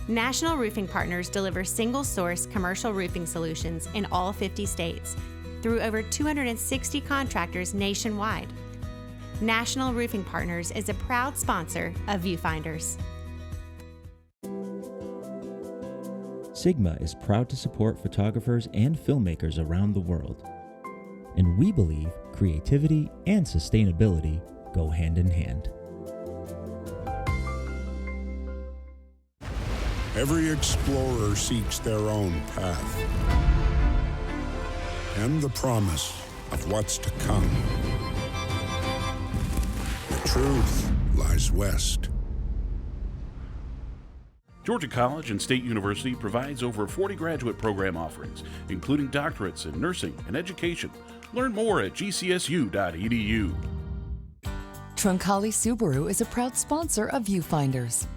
National Roofing Partners delivers single-source commercial roofing solutions in all 50 states through over 260 contractors nationwide. National Roofing Partners is a proud sponsor of Viewfinders. Sigma is proud to support photographers and filmmakers around the world. And we believe creativity and sustainability go hand in hand. Every explorer seeks their own path and the promise of what's to come. The truth lies west. Georgia College and State University provides over 40 graduate program offerings, including doctorates in nursing and education. Learn more at gcsu.edu. Troncalli Subaru is a proud sponsor of Viewfinders.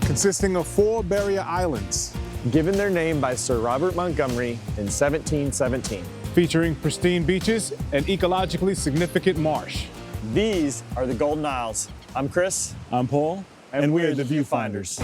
Consisting of 4 barrier islands, given their name by Sir Robert Montgomery in 1717. Featuring pristine beaches and ecologically significant marsh. These are the Golden Isles. I'm Chris. I'm Paul. And we're the Viewfinders.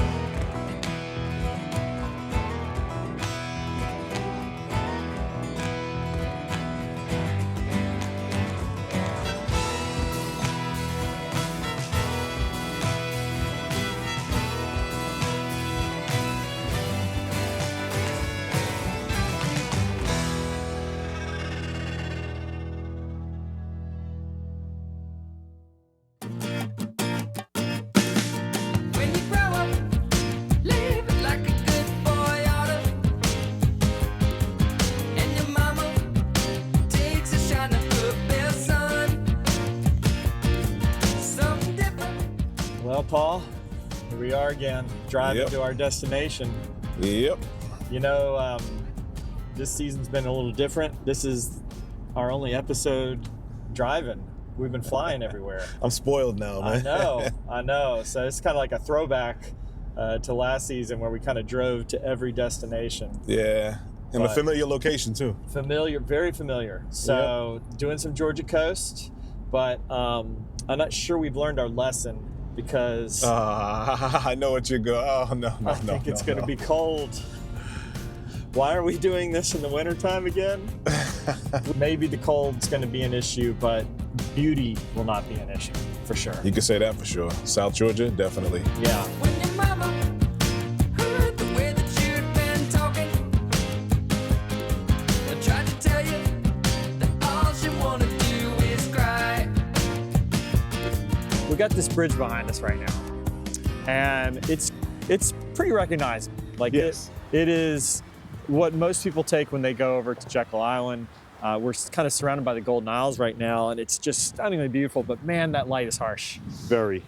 Well, Paul, here we are again, driving to our destination. Yep. You know, this season's been a little different. This is our only episode driving. We've been flying everywhere. I'm spoiled now, man. I know. So it's kind of like a throwback to last season where we kind of drove to every destination. Yeah, and a familiar location too. Familiar, very familiar. So doing some Georgia coast, but I'm not sure we've learned our lesson because I know what you're going. Oh no, I think it's going to be cold. Why are we doing this in the wintertime again? Maybe the cold's going to be an issue, but beauty will not be an issue for sure. You can say that for sure. South Georgia, definitely. Yeah. When your mama heard the way that you'd been talking, I tried to tell you that all she wanted to do is cry. We got this bridge behind us right now, and it's pretty recognizable. Like yes. it is what most people take when they go over to Jekyll Island. We're kind of surrounded by the Golden Isles right now, and it's just stunningly beautiful, but man, that light is harsh. Very.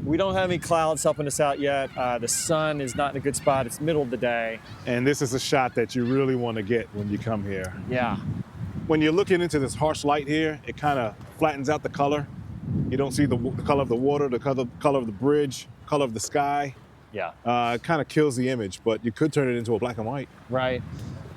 We don't have any clouds helping us out yet. The sun is not in a good spot. It's middle of the day. And this is a shot that you really want to get when you come here. Yeah. When you're looking into this harsh light here, it kind of flattens out the color. You don't see the color of the water, the color of the bridge, color of the sky. Yeah. It kind of kills the image, but you could turn it into a black and white. Right.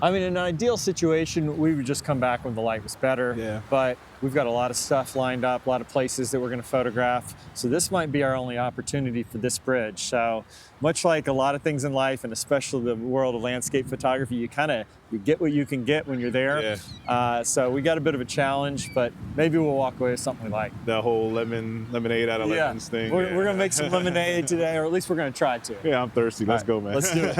I mean, in an ideal situation, we would just come back when the light was better. Yeah. But we've got a lot of stuff lined up, a lot of places that we're going to photograph. So this might be our only opportunity for this bridge. So much like a lot of things in life, and especially the world of landscape photography, you get what you can get when you're there. Yeah. So we got a bit of a challenge, but maybe we'll walk away with something we like. The whole lemonade out of lemons thing. We're going to make some lemonade today, or at least we're going to try to. Yeah, I'm thirsty. Let's go, man. Let's do it.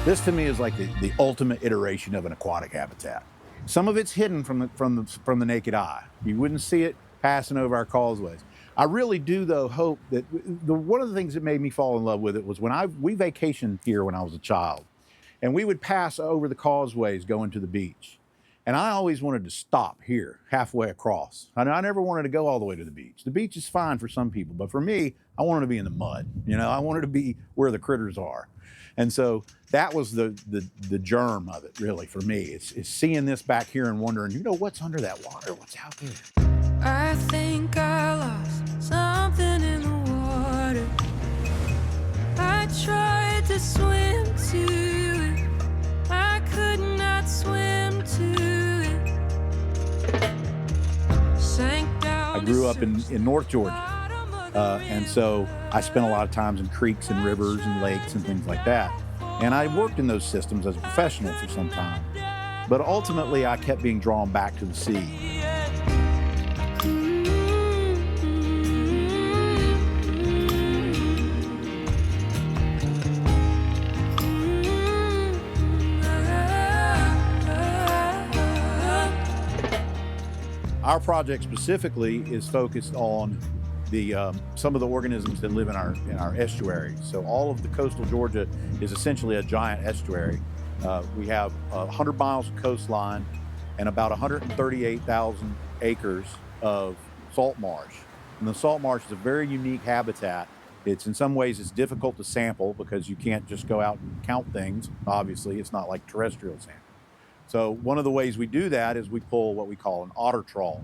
This to me is like the ultimate iteration of an aquatic habitat. Some of it's hidden from the naked eye. You wouldn't see it passing over our causeways. I really do, though, hope that one of the things that made me fall in love with it was when we vacationed here when I was a child, and we would pass over the causeways going to the beach. And I always wanted to stop here, halfway across. I never wanted to go all the way to the beach. The beach is fine for some people, but for me, I wanted to be in the mud. You know, I wanted to be where the critters are. And so that was the germ of it, really, for me. It's seeing this back here and wondering, you know, what's under that water? What's out there? I think I lost something in the water. I tried to swim to it. I could not swim to it. Sank down. I grew up in North Georgia. And so I spent a lot of times in creeks and rivers and lakes and things like that. And I worked in those systems as a professional for some time. But ultimately, I kept being drawn back to the sea. Our project specifically is focused on some of the organisms that live in our estuary. So all of the coastal Georgia is essentially a giant estuary. We have 100 miles of coastline and about 138,000 acres of salt marsh. And the salt marsh is a very unique habitat. In some ways it's difficult to sample because you can't just go out and count things. Obviously, it's not like terrestrial sampling. So one of the ways we do that is we pull what we call an otter trawl.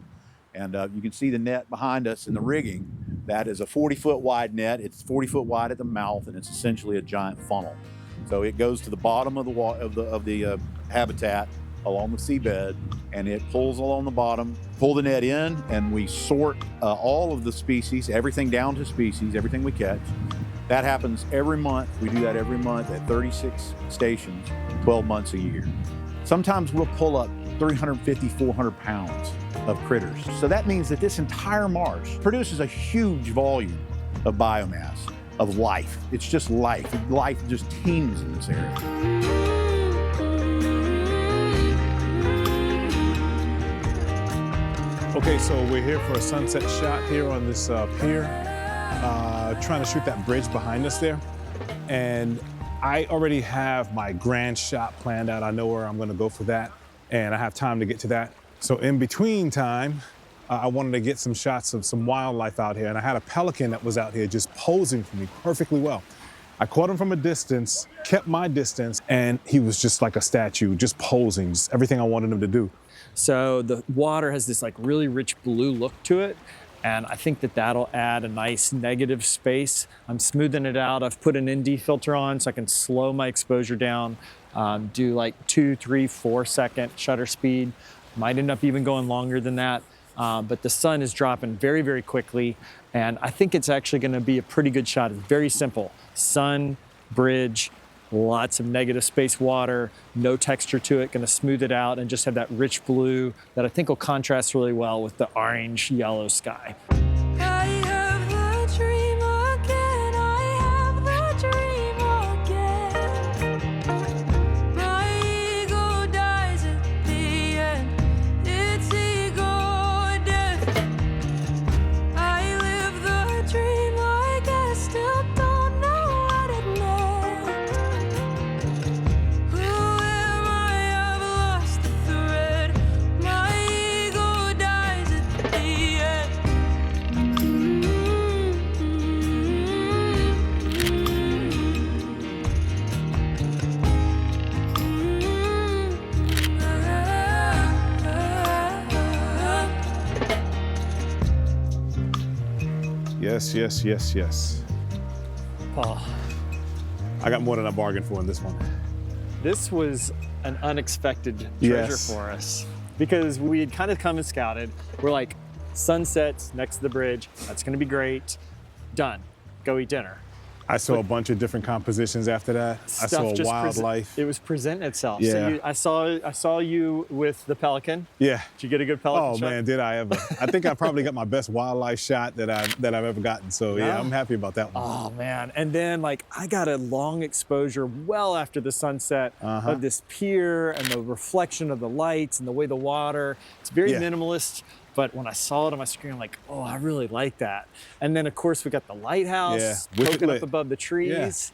And you can see the net behind us in the rigging. That is a 40-foot wide net. It's 40 foot wide at the mouth, and it's essentially a giant funnel. So it goes to the bottom of the habitat along the seabed, and it pulls along the bottom. Pull the net in, and we sort all of the species, everything down to species, everything we catch. That happens every month. We do that every month at 36 stations, 12 months a year. Sometimes we'll pull up 350, 400 pounds of critters. So that means that this entire marsh produces a huge volume of biomass, of life. It's just life. Life just teems in this area. Okay, so we're here for a sunset shot here on this pier, trying to shoot that bridge behind us there. And I already have my grand shot planned out. I know where I'm gonna go for that, and I have time to get to that. So in between time, I wanted to get some shots of some wildlife out here, and I had a pelican that was out here just posing for me perfectly well. I caught him from a distance, kept my distance, and he was just like a statue, just posing, just everything I wanted him to do. So the water has this like really rich blue look to it. And I think that that'll add a nice negative space. I'm smoothing it out. I've put an ND filter on so I can slow my exposure down, do like 2, 3, 4 second shutter speed. Might end up even going longer than that. But the sun is dropping very, very quickly. And I think it's actually gonna be a pretty good shot. It's very simple. Sun, bridge, lots of negative space water, no texture to it, gonna smooth it out and just have that rich blue that I think will contrast really well with the orange, yellow sky. I have the dream again. I have the dream again. My ego dies at the end. It's ego death. I live the dream like I still don't know what it meant. Who am I? I've lost the thread. My ego dies at the end. Yes, yes, yes, yes. Paul, I got more than I bargained for in this one. this was an unexpected treasure Yes. for us because we had kind of come and scouted. We're like, sunsets next to the bridge, that's gonna be great. Done, go eat dinner. I saw a bunch of different compositions after that. I saw Stuff just wildlife. it was presenting itself. Yeah. So I saw you with the pelican. Yeah. Did you get a good pelican Oh shot? man, did I ever? I think I probably got my best wildlife shot that I've ever gotten. So yeah, Yeah. I'm happy about that one. Oh man, and then like I got a long exposure well after the sunset of this pier and the reflection of the lights and the way the water, it's very Yeah. minimalist. But when I saw it on my screen, I'm like, oh, I really like that. And then of course we got the lighthouse poking up above the trees.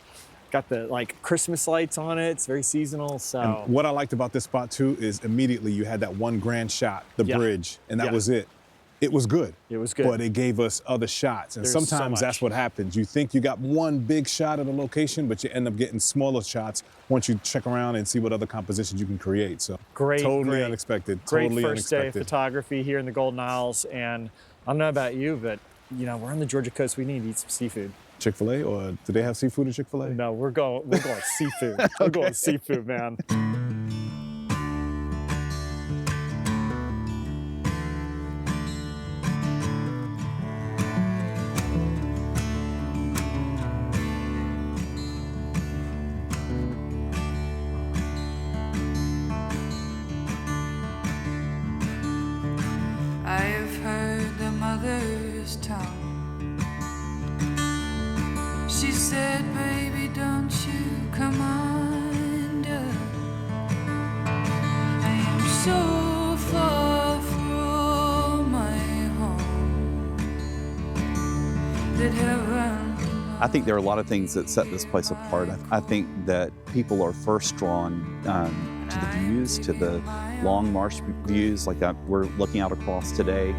Got the like Christmas lights on it. It's very seasonal. So and what I liked about this spot too is immediately you had that one grand shot, the bridge, and that was it. It was good. It was good. But it gave us other shots. And sometimes that's what happens. You think you got one big shot of the location, but you end up getting smaller shots once you check around and see what other compositions you can create. So totally unexpected. Great totally first day unexpected. of photography here in the Golden Isles. And I don't know about you, but you know, we're on the Georgia coast. We need to eat some seafood. Chick-fil-A, or do they have seafood at Chick-fil-A? No, we're going seafood. We're going seafood, man. I've heard the mother's tongue. She said, baby, don't you come under. I am so far from my home that heaven. I think there are a lot of things that set this place apart. I think that people are first drawn to the views, to the long marsh views like that we're looking out across today.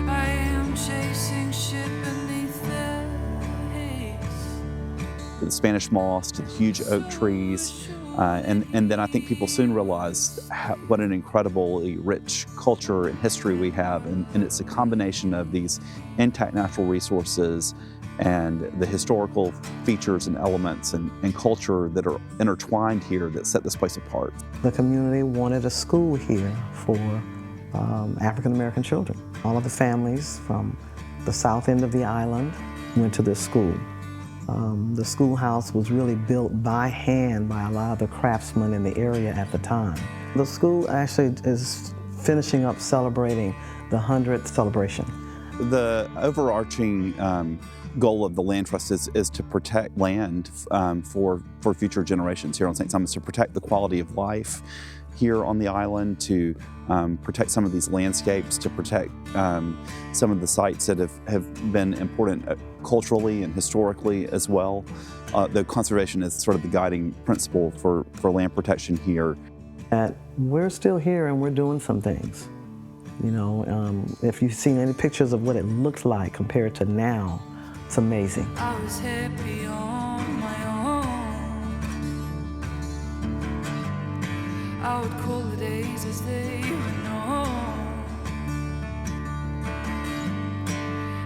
I am chasing shit beneath the haze. To the Spanish moss, to the huge oak trees. And then I think people soon realize what an incredibly rich culture and history we have. And it's a combination of these intact natural resources and the historical features and elements and culture that are intertwined here that set this place apart. The community wanted a school here for African-American children. All of the families from the south end of the island went to this school. The schoolhouse was really built by hand by a lot of the craftsmen in the area at the time. The school actually is finishing up celebrating the 100th celebration. The overarching goal of the Land Trust is to protect land for future generations here on St. Simon's, to protect the quality of life here on the island, to protect some of these landscapes, to protect some of the sites that have been important culturally and historically as well. The conservation is sort of the guiding principle for land protection here. And we're still here and we're doing some things. You know, if you've seen any pictures of what it looks like compared to now, it's amazing. I was happy on my own. I would call the days as they went on.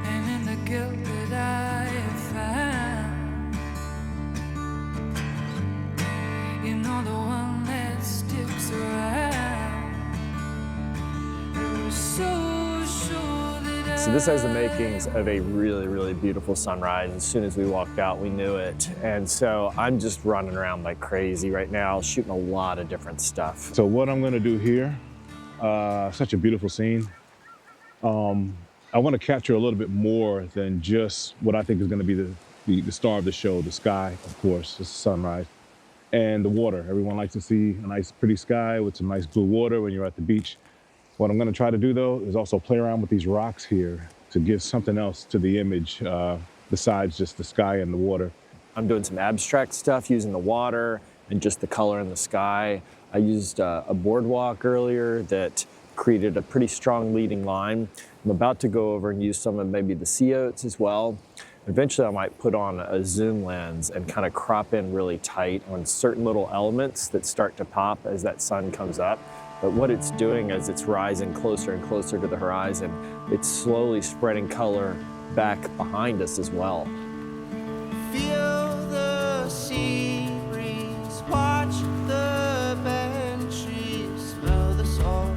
And in the guilt that I have found, you know, the one that sticks around. It was so sure that So this has the makings of a really, really beautiful sunrise. As soon as we walked out, we knew it. And so I'm just running around like crazy right now, shooting a lot of different stuff. So what I'm gonna do here, such a beautiful scene. I wanna capture a little bit more than just what I think is gonna be the star of the show, the sky, of course, it's the sunrise, and the water. Everyone likes to see a nice, pretty sky with some nice blue water when you're at the beach. What I'm gonna try to do though is also play around with these rocks here to give something else to the image besides just the sky and the water. I'm doing some abstract stuff using the water and just the color in the sky. I used a boardwalk earlier that created a pretty strong leading line. I'm about to go over and use some of maybe the sea oats as well. Eventually I might put on a zoom lens and kind of crop in really tight on certain little elements that start to pop as that sun comes up. But what it's doing as it's rising closer and closer to the horizon, it's slowly spreading color back behind us as well. feel the sea breeze, watch the bent trees, smell the salt,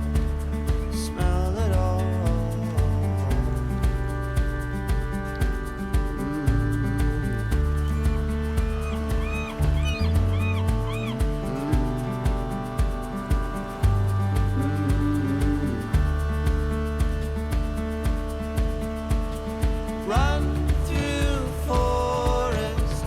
smell it all. Run through forest,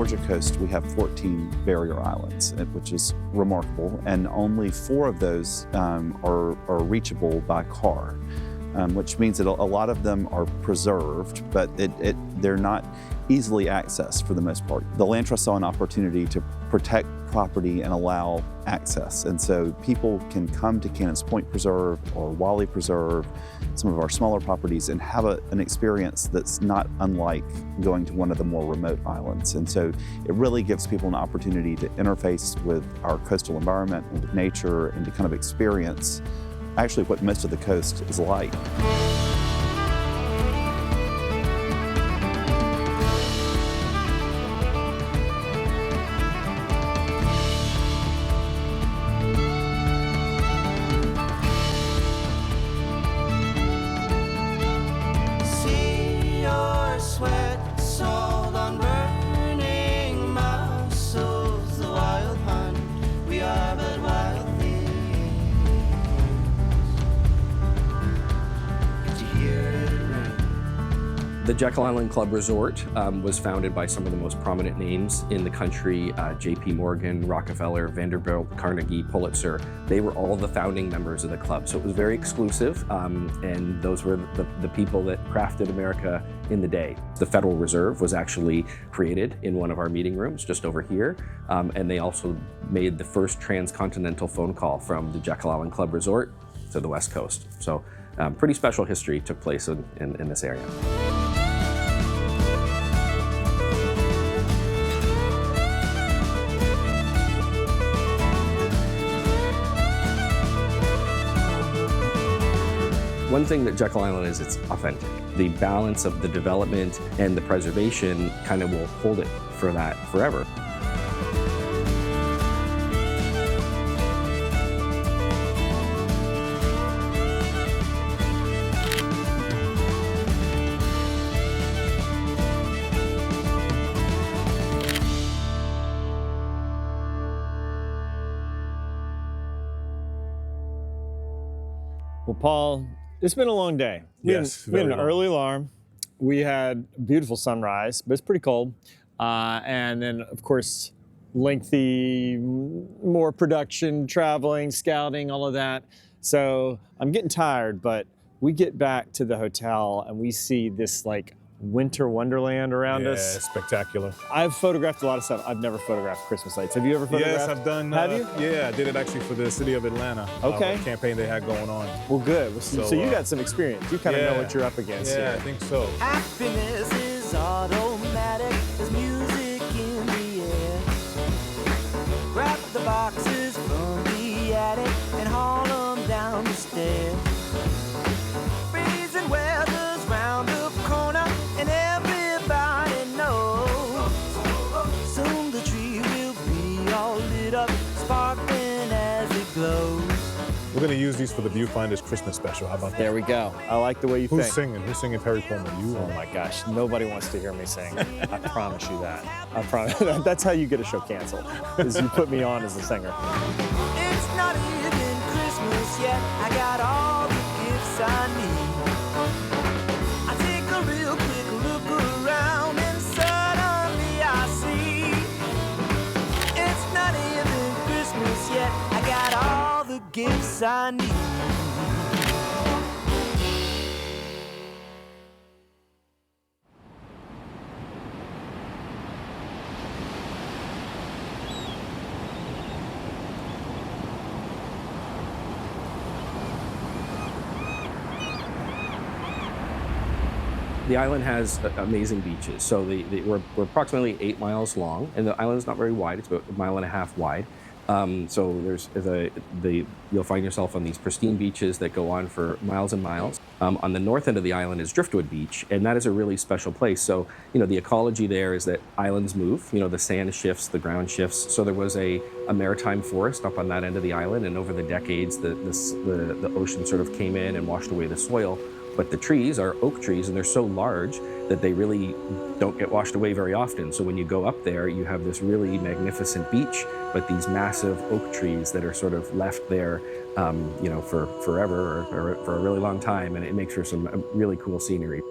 Georgia coast, we have 14 barrier islands, which is remarkable, and only 4 of those are reachable by car, which means that a lot of them are preserved, but they're not easily accessed for the most part. The Land Trust saw an opportunity to protect property and allow access, and so people can come to Cannons Point Preserve or Wally Preserve, some of our smaller properties, and have an experience that's not unlike going to one of the more remote islands. And so it really gives people an opportunity to interface with our coastal environment and with nature, and to kind of experience actually what most of the coast is like. The Jekyll Island Club Resort was founded by some of the most prominent names in the country, J.P. Morgan, Rockefeller, Vanderbilt, Carnegie, Pulitzer. They were all the founding members of the club, so it was very exclusive, and those were the people that crafted America in the day. The Federal Reserve was actually created in one of our meeting rooms just over here, and they also made the first transcontinental phone call from the Jekyll Island Club Resort to the West Coast. So pretty special history took place in this area. One thing that Jekyll Island is, it's authentic. The balance of the development and the preservation kind of will hold it for that forever. Well, Paul, it's been a long day. We had an early alarm. We had a beautiful sunrise, but it's pretty cold. And then, of course, lengthy, more production, traveling, scouting, all of that. So I'm getting tired, but we get back to the hotel and we see this like winter wonderland around us. Yeah, spectacular. I've photographed a lot of stuff. I've never photographed Christmas lights. Have you ever photographed? Yes, I've done. Have you? Yeah, I did it actually for the city of Atlanta. Okay. Campaign they had going on. Well, good. So you got some experience. You kind of know what you're up against here. Yeah, I think so. Happiness is automatic. There's music in the air. Grab the boxes from the attic and haul them down the stairs. Freezing weather's round the corner and everybody knows. Soon the tree will be all lit up, sparkling as it glows. We're going to use these for the Viewfinders Christmas special. How about that? There we go. I like the way you think. Who's singing? Who's singing Perry Como? You? Oh my gosh, nobody wants to hear me sing. I promise you that. I promise. That's how you get a show canceled, is you put me on as a singer. It's not even Christmas yet. I got all the gifts I need. I take a real quick look around and suddenly I see. It's not even Christmas yet. I got all the gifts I need. The island has amazing beaches. So we're approximately 8 miles long, and the island is not very wide. It's about 1.5 miles wide. So you'll find yourself on these pristine beaches that go on for miles and miles. On the north end of the island is Driftwood Beach, and that is a really special place. So, the ecology there is that islands move. The sand shifts, the ground shifts. So there was a maritime forest up on that end of the island, and over the decades, the ocean sort of came in and washed away the soil. But the trees are oak trees, and they're so large that they really don't get washed away very often. So when you go up there, you have this really magnificent beach, but these massive oak trees that are sort of left there, for forever or for a really long time, and it makes for some really cool scenery.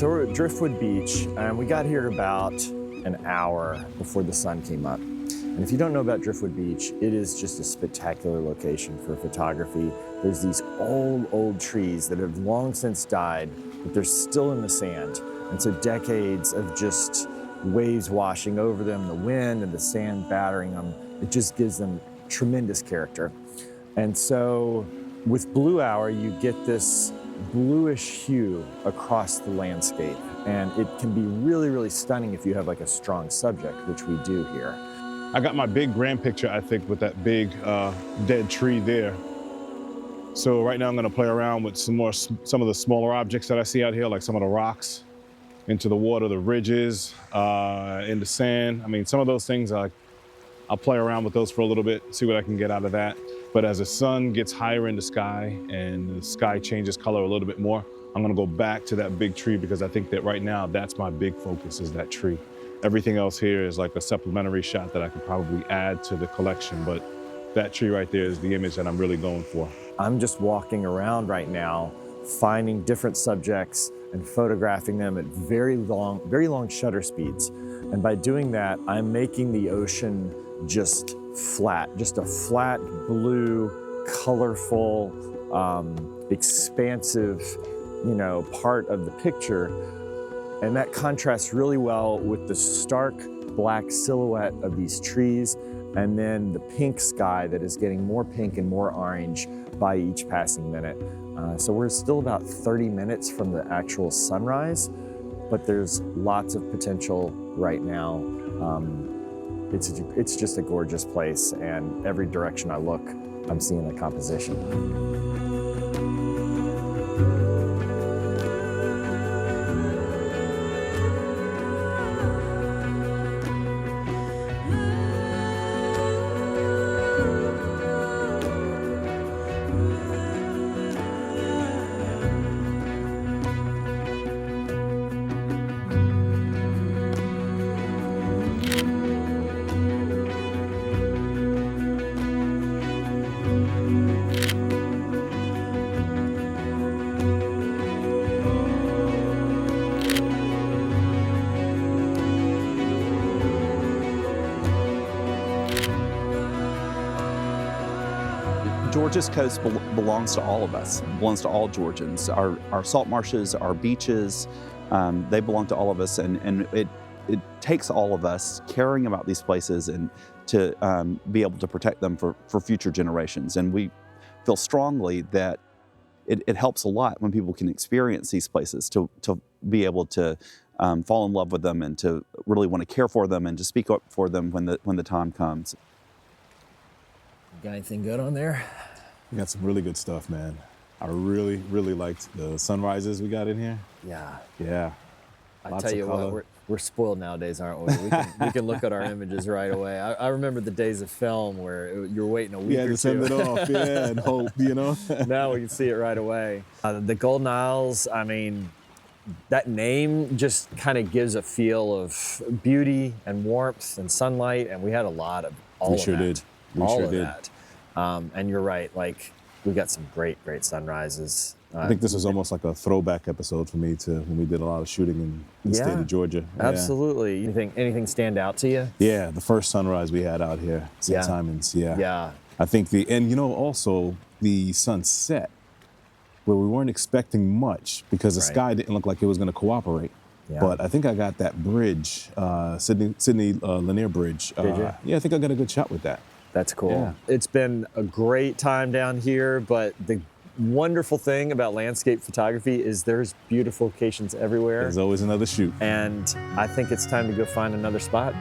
So we're at Driftwood Beach, and we got here about an hour before the sun came up. And if you don't know about Driftwood Beach, it is just a spectacular location for photography. There's these old trees that have long since died, but they're still in the sand. And so decades of just waves washing over them, the wind and the sand battering them, it just gives them tremendous character. And so with blue hour, you get this bluish hue across the landscape. And it can be really, really stunning if you have like a strong subject, which we do here. I got my big grand picture, I think, with that big dead tree there. So right now I'm gonna play around with some of the smaller objects that I see out here, like some of the rocks into the water, the ridges, in the sand. I mean, some of those things, I'll play around with those for a little bit, see what I can get out of that. But as the sun gets higher in the sky and the sky changes color a little bit more, I'm gonna go back to that big tree because I think that right now that's my big focus, is that tree. Everything else here is like a supplementary shot that I could probably add to the collection, but that tree right there is the image that I'm really going for. I'm just walking around right now, finding different subjects and photographing them at very long shutter speeds. And by doing that, I'm making the ocean just flat, just a flat, blue, colorful, expansive, part of the picture. And that contrasts really well with the stark black silhouette of these trees, and then the pink sky that is getting more pink and more orange by each passing minute. So we're still about 30 minutes from the actual sunrise, but there's lots of potential right now. It's just a gorgeous place, and every direction I look, I'm seeing the composition. Georgia's coast belongs to all of us, belongs to all Georgians. Our salt marshes, our beaches, they belong to all of us, and it takes all of us caring about these places and to be able to protect them for future generations. And we feel strongly that it helps a lot when people can experience these places, to be able to fall in love with them and to really want to care for them and to speak up for them when the time comes. Got anything good on there? We got some really good stuff, man. I really, really liked the sunrises we got in here. Yeah. Yeah. I tell you what, we're spoiled nowadays, aren't we? We can look at our images right away. I remember the days of film where you're waiting a week or two. To send it off, yeah, and hope, Now we can see it right away. The Golden Isles, I mean, that name just kind of gives a feel of beauty and warmth and sunlight, and we had a lot of all of that. We sure did. All of that. And you're right, like, we got some great sunrises. I think this was almost like a throwback episode for me to when we did a lot of shooting in the state of Georgia. Absolutely. Yeah. Anything stand out to you? Yeah, the first sunrise we had out here, St. Simons, yeah. I think also the sunset, where we weren't expecting much because the sky didn't look like it was gonna cooperate. Yeah. But I think I got that bridge, Sydney Lanier Bridge. Did you? Yeah, I think I got a good shot with that. That's cool. Yeah. It's been a great time down here, but the wonderful thing about landscape photography is there's beautiful locations everywhere. There's always another shoot. And I think it's time to go find another spot.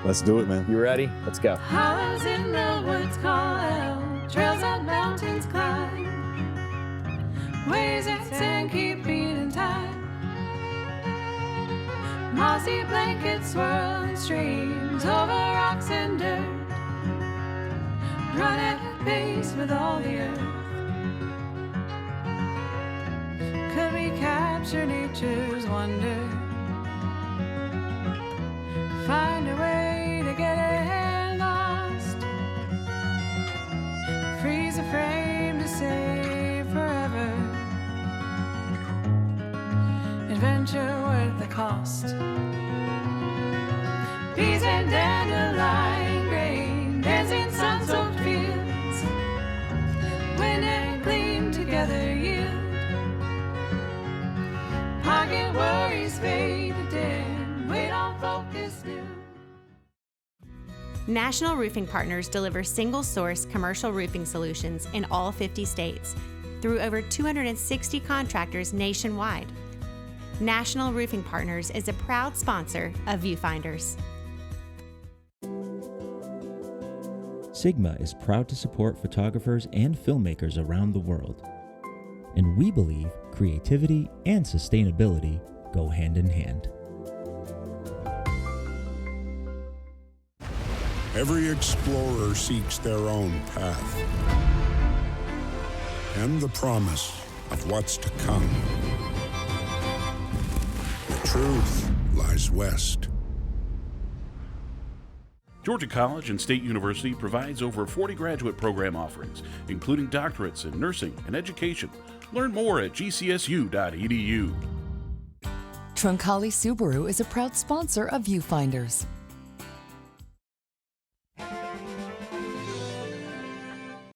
Let's do it, man. You ready? Let's go. Hollows in the woods call out, trails up mountains climb, waves and sand keep beating time. Mossy blankets swirl in streams over rocks and dirt, run at pace with all the earth. Could we capture nature's wonder? Find a way to get lost. Freeze a frame to save forever. Adventure lost. Peas and dandelion grain dance in sun-soaked fields. Wind and gleam together yield. Pocket worries fade to dead. Wait on focus new. National Roofing Partners deliver single-source commercial roofing solutions in all 50 states through over 260 contractors nationwide. National Roofing Partners is a proud sponsor of Viewfinders. Sigma is proud to support photographers and filmmakers around the world. And we believe creativity and sustainability go hand in hand. Every explorer seeks their own path and the promise of what's to come. The truth lies west. Georgia College and State University provides over 40 graduate program offerings, including doctorates in nursing and education. Learn more at gcsu.edu. Troncalli Subaru is a proud sponsor of Viewfinders.